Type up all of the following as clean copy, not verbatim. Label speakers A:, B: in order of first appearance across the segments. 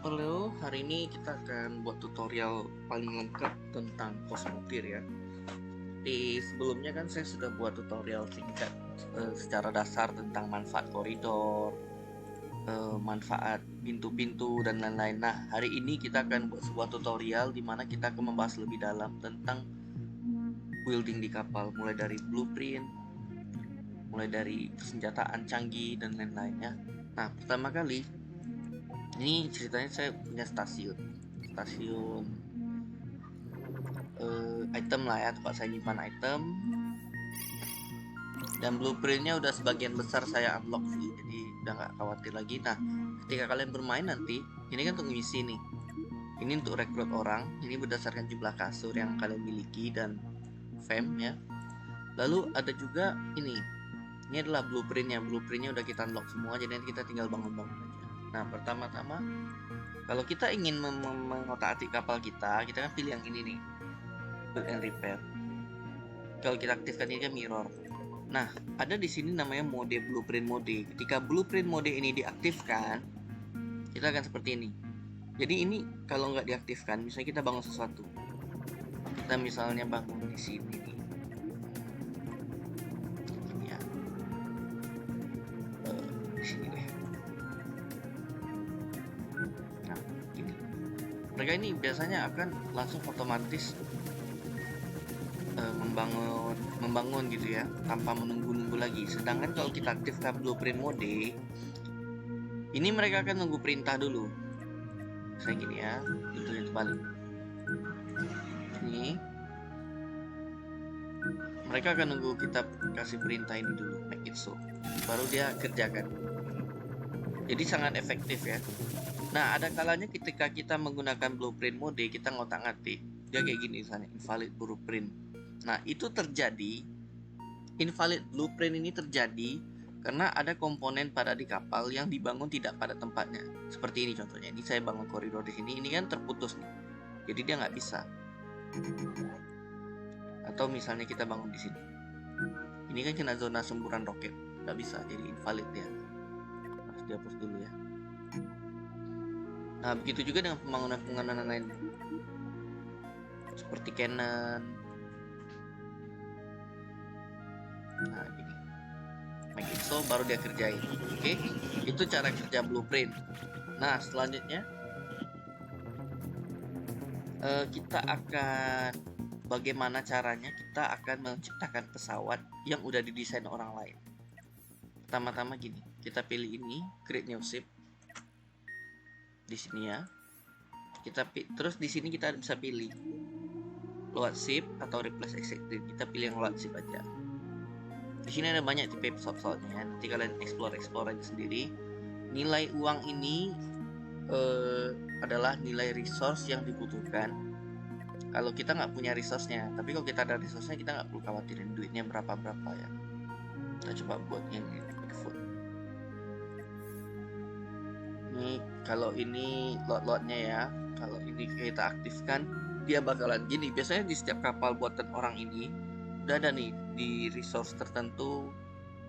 A: Halo, hari ini kita akan buat tutorial paling lengkap tentang Cosmotier ya. Di sebelumnya kan saya sudah buat tutorial singkat secara dasar tentang manfaat koridor, manfaat pintu-pintu dan lain-lain. Nah, hari ini kita akan buat sebuah tutorial di mana kita akan membahas lebih dalam tentang building di kapal, mulai dari blueprint, mulai dari persenjataan canggih dan lain-lainnya. Nah, pertama kali ini ceritanya saya punya stasiun item lah ya, tempat saya nyimpan item, dan blueprintnya udah sebagian besar saya unlock sih, jadi udah nggak khawatir lagi. Nah, ketika kalian bermain nanti, ini kan untuk misi nih, ini untuk rekrut orang, ini berdasarkan jumlah kasur yang kalian miliki dan fam ya. Lalu ada juga ini adalah blueprintnya udah kita unlock semua, jadi nanti kita tinggal bangun-bangun aja. Nah, pertama-tama kalau kita ingin mengotak-atik kapal kita kan pilih yang ini nih, build and repair. Kalau kita aktifkan ini kan mirror. Nah, ada di sini namanya mode blueprint mode. Ketika blueprint mode ini diaktifkan, kita akan seperti ini. Jadi ini kalau nggak diaktifkan, misalnya kita bangun sesuatu, kita misalnya bangun di sini nih, ini ya, di sini deh. Nah, ini mereka ini biasanya akan langsung otomatis membangun gitu ya, tanpa menunggu-nunggu lagi. Sedangkan kalau kita aktifkan blueprint mode, ini mereka akan nunggu perintah dulu. Saya gini ya, itu balik. Ini mereka akan nunggu kita kasih perintah ini dulu, make it so, baru dia kerjakan. Jadi sangat efektif ya. Nah, ada kalanya ketika kita menggunakan blueprint mode, kita ngotak-ngatik, dia kayak gini misalnya, invalid blueprint. Nah, itu terjadi, invalid blueprint ini terjadi karena ada komponen pada di kapal yang dibangun tidak pada tempatnya. Seperti ini contohnya. Ini saya bangun koridor di sini, ini kan terputus nih. Jadi dia nggak bisa. Atau misalnya kita bangun di sini. Ini kan kena zona semburan roket, nggak bisa, jadi invalid ya. Harus dihapus dulu ya. Nah, begitu juga dengan pembangunan lain, seperti cannon. Nah, gini, make it so, baru dia kerjain. Oke, itu cara kerja blueprint. Nah, selanjutnya kita akan, bagaimana caranya kita akan menciptakan pesawat yang udah didesain orang lain. Pertama-tama gini, kita pilih ini, create new ship di sini ya. Terus di sini kita bisa pilih load ship atau replace existing. Kita pilih yang load ship aja. Di sini ada banyak tipe pesawat-pesawatnya. Nanti kalian explore aja sendiri. Nilai uang ini adalah nilai resource yang dibutuhkan kalau kita nggak punya resource-nya. Tapi kalau kita ada resource-nya, kita nggak perlu khawatirin duitnya berapa ya. Kita coba buat yang Bigfoot. Ini kalau ini lot-lotnya ya, kalau ini kita aktifkan, dia bakalan gini. Biasanya di setiap kapal buatan orang ini udah ada nih di resource tertentu,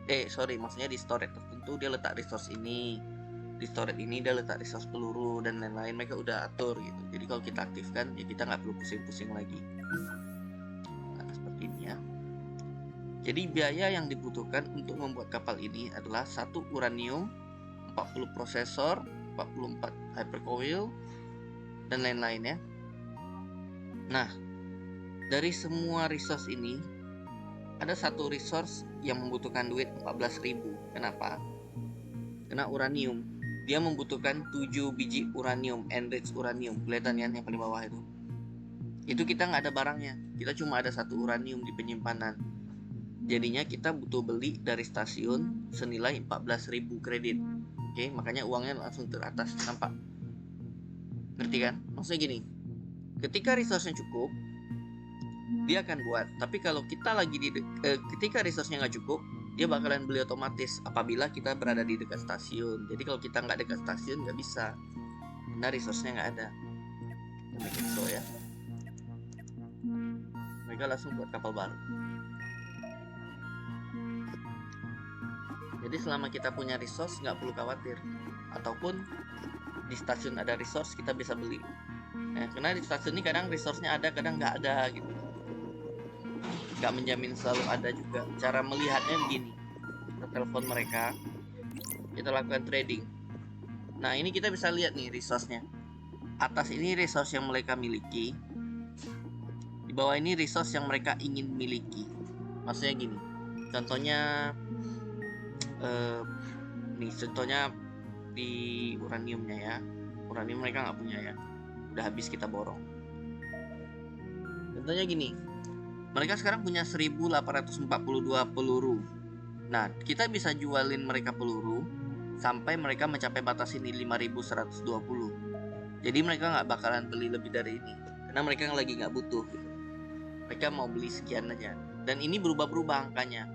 A: maksudnya di storage tertentu dia letak resource ini, di storage ini dia letak resource peluru dan lain-lain, mereka udah atur gitu. Jadi kalau kita aktifkan ya kita nggak perlu pusing-pusing lagi. Nah, seperti ini ya. Jadi biaya yang dibutuhkan untuk membuat kapal ini adalah 1 uranium, 40 prosesor, 44 hypercoil dan lain-lain ya. Nah, dari semua resource ini ada satu resource yang membutuhkan duit 14.000. Kenapa? Karena uranium. Dia membutuhkan 7 biji uranium, enriched uranium. Kelihatan kan yang paling bawah itu? Itu kita nggak ada barangnya. Kita cuma ada 1 uranium di penyimpanan. Jadinya kita butuh beli dari stasiun senilai 14.000 kredit. Oke, makanya uangnya langsung teratas, nampak? Ngerti kan? Maksudnya gini, ketika resource-nya cukup, dia akan buat. Tapi kalau kita lagi ketika resource-nya nggak cukup, dia bakalan beli otomatis apabila kita berada di dekat stasiun. Jadi kalau kita nggak dekat stasiun nggak bisa, karena resource-nya nggak ada. Make it so ya. Mereka langsung buat kapal baru. Jadi selama kita punya resource nggak perlu khawatir. Ataupun di stasiun ada resource kita bisa beli. Nah, karena di stasiun ini kadang resource-nya ada, kadang nggak ada gitu. Nggak menjamin selalu ada juga. Cara melihatnya begini, kita telepon mereka, kita lakukan trading. Nah, ini kita bisa lihat nih resource-nya. Atas ini resource yang mereka miliki, di bawah ini resource yang mereka ingin miliki. Maksudnya gini, contohnya nih contohnya di uraniumnya ya, uranium mereka nggak punya ya, udah habis kita borong. Contohnya gini, mereka sekarang punya 1842 peluru. Nah, kita bisa jualin mereka peluru sampai mereka mencapai batas ini 5120. Jadi mereka nggak bakalan beli lebih dari ini, karena mereka lagi nggak butuh gitu. Mereka mau beli sekian aja. Dan ini berubah-berubah angkanya.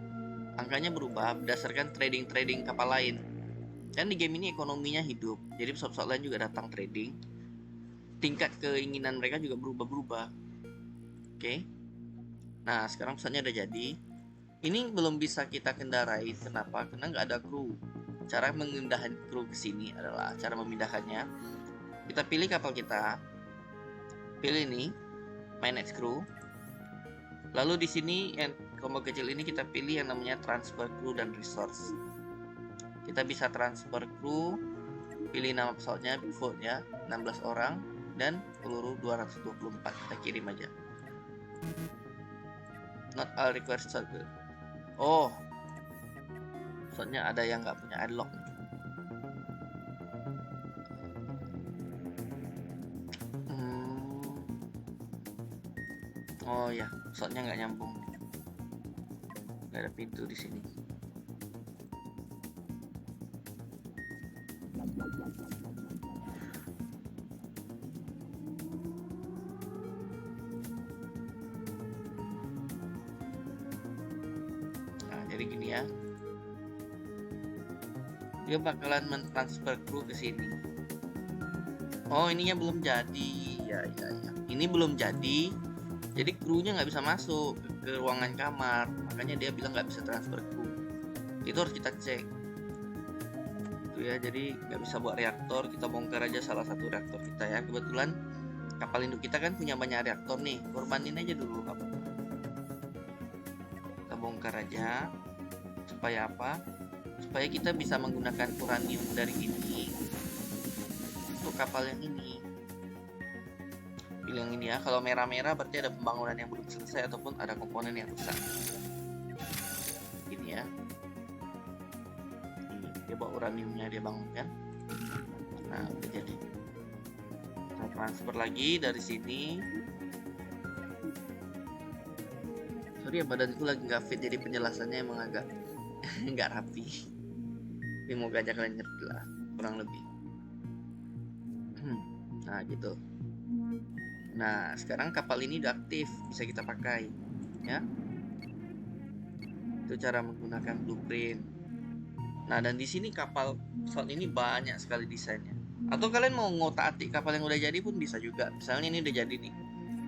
A: Angkanya berubah berdasarkan trading kapal lain. Dan di game ini ekonominya hidup. Jadi pesawat-pesawat lain juga datang trading. Tingkat keinginan mereka juga berubah-berubah. Oke. Nah, sekarang pesawatnya udah jadi. Ini belum bisa kita kendarai. Kenapa? Karena nggak ada kru. Cara memindahkan kru ke sini adalah cara memindahkannya. Kita pilih kapal kita. Pilih ini, manage crew. Lalu di sini yang tombol kecil ini kita pilih yang namanya transfer crew dan resource. Kita bisa transfer crew, pilih nama pesawatnya, default ya, 16 orang dan peluru 224. Kita kirim aja. Not all requires charger. Oh, pesawatnya ada yang nggak punya unlock. Oh ya, pesawatnya nggak nyambung, nggak ada pintu di sini. Nah, jadi gini ya, dia bakalan mentransfer kru ke sini. Oh, ininya belum jadi. Ya. Ini belum jadi. Jadi krunya nggak bisa masuk ke ruangan kamar, makanya dia bilang nggak bisa transfer kru. Itu harus kita cek. Itu ya, jadi nggak bisa buat reaktor. Kita bongkar aja salah satu reaktor kita ya. Kebetulan kapal induk kita kan punya banyak reaktor nih. Korbanin aja dulu kapal. Kita bongkar aja. Supaya apa? Supaya kita bisa menggunakan uranium dari ini untuk kapal yang ini. Pilih yang ini ya. Kalau merah-merah berarti ada pembangunan yang belum selesai ataupun ada komponen yang rusak. Ini ya. Ini, dia bawa uraniumnya dia bangunkan. Nah, udah jadi. Kita transfer lagi dari sini. Sorry ya, badanku lagi nggak fit, jadi penjelasannya emang agak nggak rapi. Tapi mau aja kalian ngerti lah, kurang lebih. Nah, gitu. Nah, sekarang kapal ini udah aktif, bisa kita pakai, ya. Itu cara menggunakan blueprint. Nah, dan di sini kapal pesawat ini banyak sekali desainnya. Atau kalian mau ngotak-atik kapal yang udah jadi pun bisa juga. Misalnya ini udah jadi nih.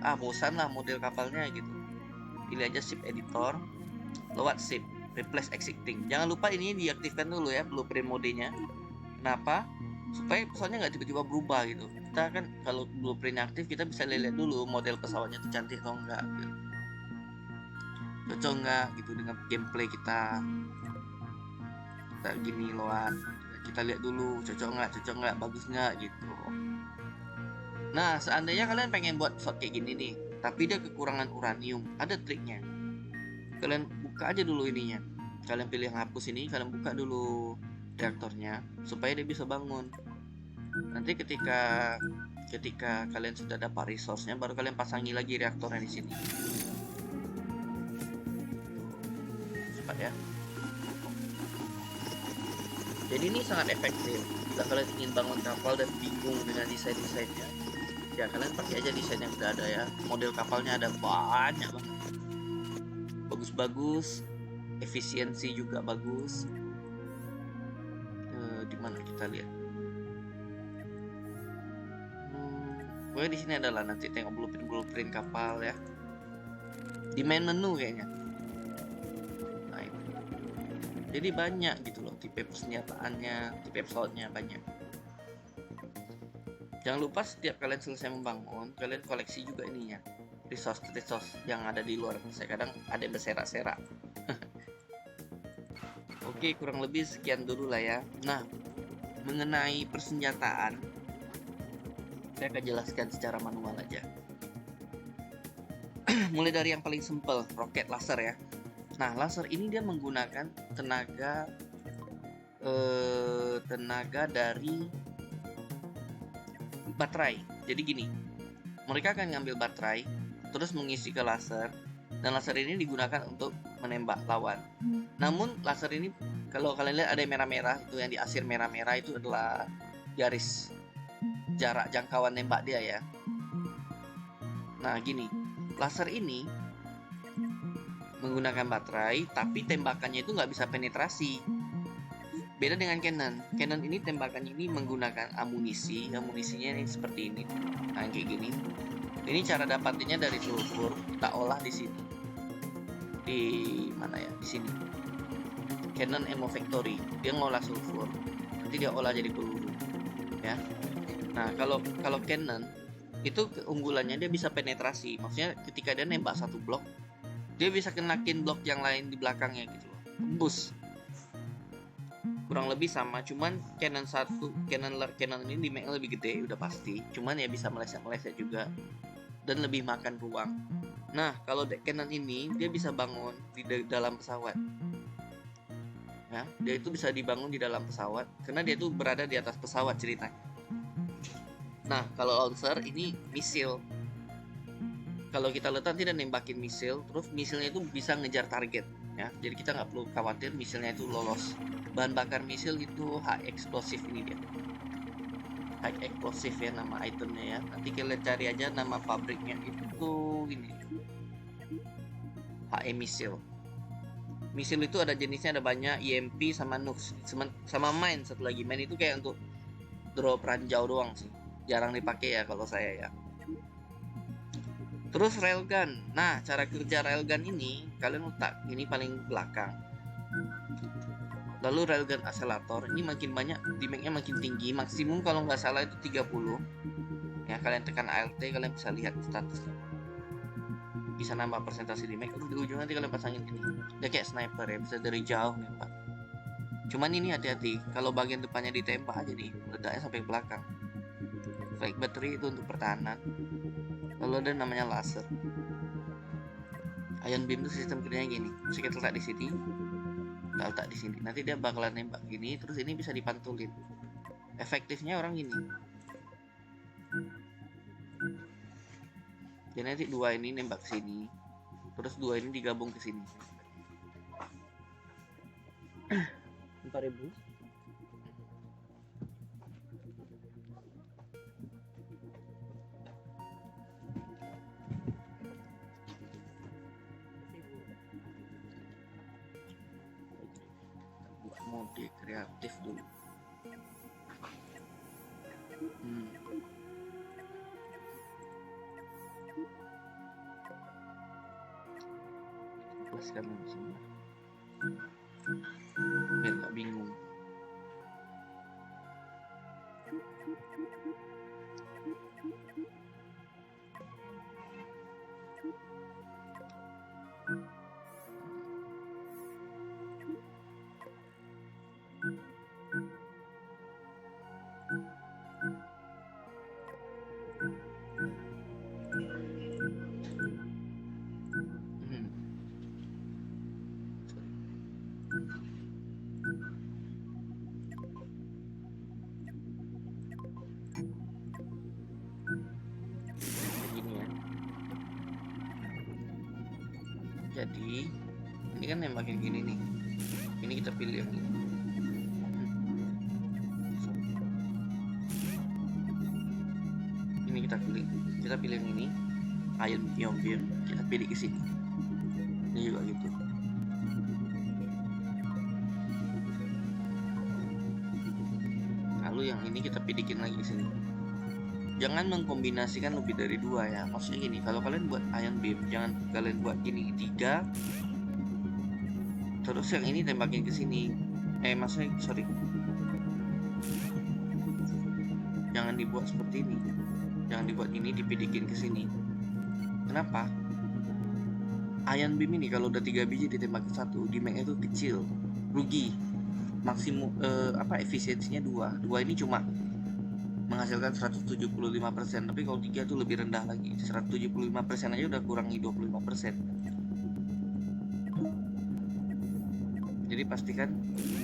A: Ah, bosan lah model kapalnya gitu. Pilih aja ship editor, load ship, replace existing. Jangan lupa ini diaktifkan dulu ya, blueprint modenya. Kenapa? Supaya pesawatnya nggak tiba-tiba berubah gitu. Kita kan kalau blueprint aktif kita bisa lihat dulu model pesawatnya itu cantik atau enggak gitu. Cocok enggak gitu dengan gameplay kita. Kita gini loan, kita lihat dulu cocok enggak, bagus enggak gitu. Nah, seandainya kalian pengen buat pesawat kayak gini nih, tapi dia kekurangan uranium, ada triknya. Kalian buka aja dulu ininya. Kalian pilih yang hapus ini, kalian buka dulu reaktornya supaya dia bisa bangun. Nanti ketika kalian sudah dapat resource-nya, baru kalian pasangi lagi reaktornya di sini. Cepat ya. Jadi ini sangat efektif. Jika kalian ingin bangun kapal dan bingung dengan desain-desainnya, ya kalian pakai aja desain yang udah ada ya. Model kapalnya ada banyak banget. Bagus-bagus, efisiensi juga bagus. Di mana kita lihat? Pokoknya di sini adalah nanti tengok blueprint kapal ya. Di main menu kayaknya. Nah, ini. Jadi banyak gitu loh tipe persenjataannya, tipe pesawatnya banyak. Jangan lupa setiap kalian selesai membangun, kalian koleksi juga ininya, resource yang ada di luar. Saya kadang ada yang berserak-serak. Oke, kurang lebih sekian dulu lah ya. Nah, mengenai persenjataan, saya akan jelaskan secara manual aja. Mulai dari yang paling simple, roket laser ya. Nah, laser ini dia menggunakan tenaga dari baterai. Jadi gini, mereka akan ngambil baterai, terus mengisi ke laser, dan laser ini digunakan untuk menembak lawan. Namun laser ini, kalau kalian lihat ada yang merah-merah, itu yang diasir merah-merah itu adalah garis jarak jangkauan nembak dia ya. Nah gini, laser ini menggunakan baterai, tapi tembakannya itu nggak bisa penetrasi. Beda dengan Canon. Canon ini tembakannya ini menggunakan amunisi. Amunisinya ini seperti ini. Nah, kayak gini. Ini cara dapatinnya dari sulfur. Kita olah di sini. Di mana ya? Di sini. Canon Ammo Factory. Dia ngolah sulfur. Nanti dia olah jadi peluru. Ya. Nah, kalau Canon itu keunggulannya dia bisa penetrasi. Maksudnya ketika dia nembak satu blok, dia bisa kenakin blok yang lain di belakangnya gitu loh. Tembus. Kurang lebih sama, cuman Canon ini di make lebih gede udah pasti, cuman ya bisa meleset juga dan lebih makan ruang. Nah, kalau Canon ini dia bisa bangun di dalam pesawat. Ya, dia itu bisa dibangun di dalam pesawat karena dia itu berada di atas pesawat ceritanya. Nah, kalau launcher ini misil. Kalau kita letak tidak nembakin misil, terus misilnya itu bisa ngejar target ya. Jadi kita nggak perlu khawatir misilnya itu lolos. Bahan bakar misil itu high explosive ini dia. High explosive ya nama itemnya ya. Nanti kalian cari aja nama pabriknya itu ini. HE misil. Misil itu ada jenisnya, ada banyak, EMP sama nukes, sama mine satu lagi. Mine itu kayak untuk drop ranjau doang sih. Jarang dipakai ya kalau saya ya. Terus railgun. Nah, cara kerja railgun ini kalian letak ini paling belakang. Lalu railgun accelerator ini makin banyak, damage-nya makin tinggi. Maksimum kalau nggak salah itu 30. Ya, kalian tekan ALT, kalian bisa lihat statusnya. Bisa nambah persentase damage. Di ujung nanti kalian pasangin ini. Dia kayak sniper ya, bisa dari jauh nembak. Cuman ini hati-hati, kalau bagian depannya ditembak aja nih, ledaknya sampai ke belakang. Flag battery itu untuk pertahanan. Lalu ada namanya laser. Ion beam itu sistem kerjanya gini. Bisa kita letak di sini, kita letak di sini. Nanti dia bakalan nembak gini, terus ini bisa dipantulin. Efektifnya orang gini. Jadi nanti dua ini nembak ke sini, terus dua ini digabung ke sini. 4.000. Mode kreatif dulu. Jelaskan semua biar nggak bingung. Jadi ini kan nembak kayak gini nih. Ini kita pilih yang ini. Ini kita pilih yang ini. Ion beam kita pilih ke sini. Ini juga gitu. Lalu yang ini kita pilihin lagi ke sini. Jangan mengkombinasikan lebih dari dua ya. Maksudnya gini, kalau kalian buat ion beam, jangan kalian buat gini 3, terus yang ini tembakin ke sini. Maksudnya sorry, jangan jangan dibuat seperti ini, jangan dibuat ini dipidikin ke sini. Kenapa? Ion beam ini kalau udah 3 biji ditembak satu, damage itu kecil, rugi. Maksimum efisiensinya 2 ini cuma menghasilkan 175%, tapi kalau 3 tuh lebih rendah lagi. 175% aja udah kurangi 25%. Jadi pastikan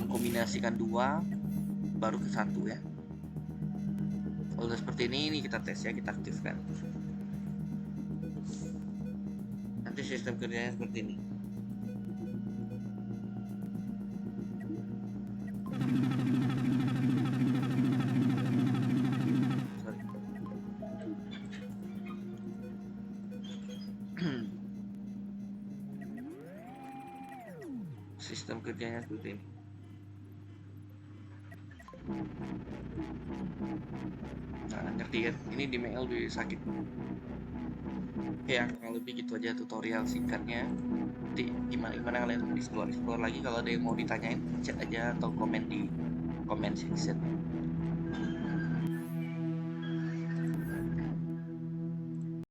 A: mengkombinasikan 2 baru ke 1 ya. Kalau udah seperti ini kita tes ya, kita aktifkan. Nanti sistem kerjanya seperti ini. Sistem kerjanya seperti ini. Nah, ngerti kan? Ini di mail lebih sakit. Ya, kalau lebih gitu aja tutorial singkatnya. Nanti gimana kalian explore lagi. Kalau ada yang mau ditanyain, chat aja atau komen di comment section.